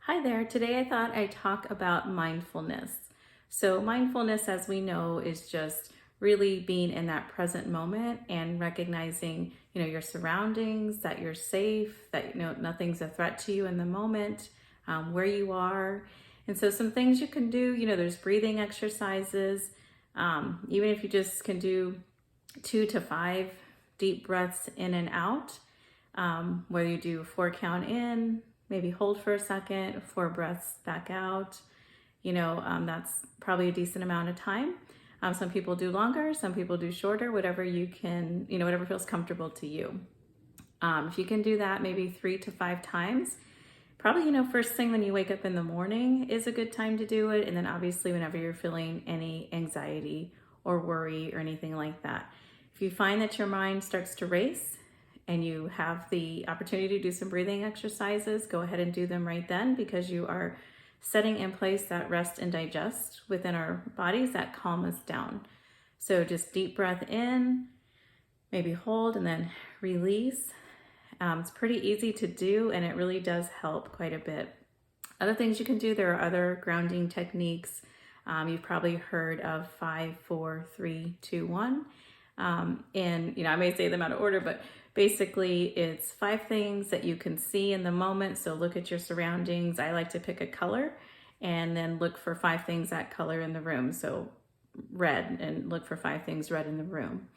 Hi there. Today I thought I'd talk about mindfulness. So, mindfulness, as we know, is just really being in that present moment and recognizing, your surroundings, that you're safe, that nothing's a threat to you in the moment, where you are. And so, some things you can do, there's breathing exercises. Even if you just can do 2 to 5 deep breaths in and out, whether you do 4 count in, maybe hold for a second, 4 breaths back out. That's probably a decent amount of time. Some people do longer, some people do shorter, whatever you can, whatever feels comfortable to you. If you can do that maybe 3 to 5 times, probably, first thing when you wake up in the morning is a good time to do it. And then obviously whenever you're feeling any anxiety or worry or anything like that. If you find that your mind starts to race and you have the opportunity to do some breathing exercises, go ahead and do them right then, because you are setting in place that rest and digest within our bodies that calm us down. So just deep breath in, maybe hold, and then release. It's pretty easy to do, and it really does help quite a bit. Other things you can do, there are other grounding techniques. You've probably heard of 5, 4, 3, 2, 1. And I may say them out of order, but basically it's 5 things that you can see in the moment. So look at your surroundings. I like to pick a color and then look for 5 things that color in the room. So red, and look for 5 things red in the room.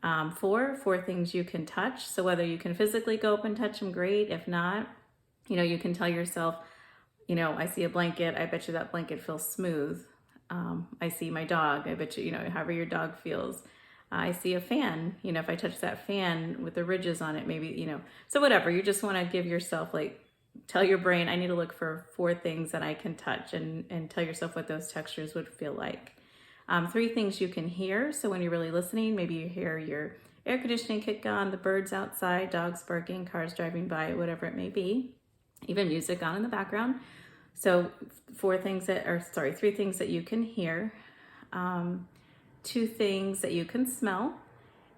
4 things you can touch. So whether you can physically go up and touch them, great. If not, you can tell yourself, I see a blanket. I bet you that blanket feels smooth. I see my dog. I bet you, however your dog feels. I see a fan, if I touch that fan with the ridges on it, maybe, so whatever, you just want to give yourself, tell your brain, I need to look for 4 things that I can touch, and tell yourself what those textures would feel like. 3 things you can hear. So when you're really listening, maybe you hear your air conditioning kick on, the birds outside, dogs barking, cars driving by, whatever it may be, even music on in the background. So 3 things that you can hear. 2 things that you can smell,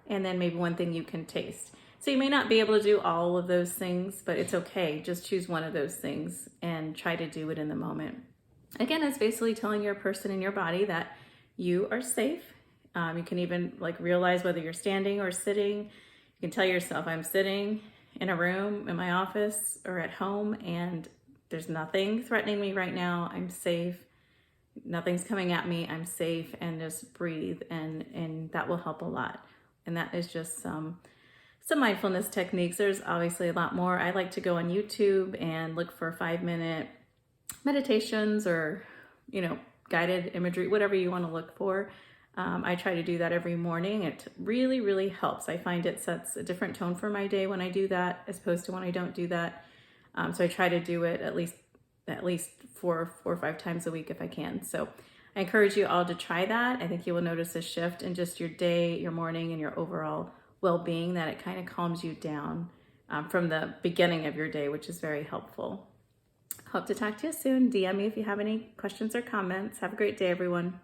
and then maybe 1 thing you can taste. So you may not be able to do all of those things, but it's okay. Just choose 1 of those things and try to do it in the moment. Again, it's basically telling your person in your body that you are safe. You can even realize whether you're standing or sitting. You can tell yourself, I'm sitting in a room, in my office, or at home, and there's nothing threatening me right now. I'm safe. Nothing's coming at me. I'm safe. And just breathe, and that will help a lot. And that is just some mindfulness techniques. There's obviously a lot more. I like to go on YouTube and look for 5-minute meditations or guided imagery, whatever you want to look for. I try to do that every morning. It really, really helps. I find it sets a different tone for my day when I do that, as opposed to when I don't do that. So I try to do it at least 4 or 5 times a week if I can. So I encourage you all to try that. I think you will notice a shift in just your day, your morning, and your overall well-being, that it kind of calms you down from the beginning of your day, which is very helpful. Hope to talk to you soon. DM me if you have any questions or comments. Have a great day, everyone.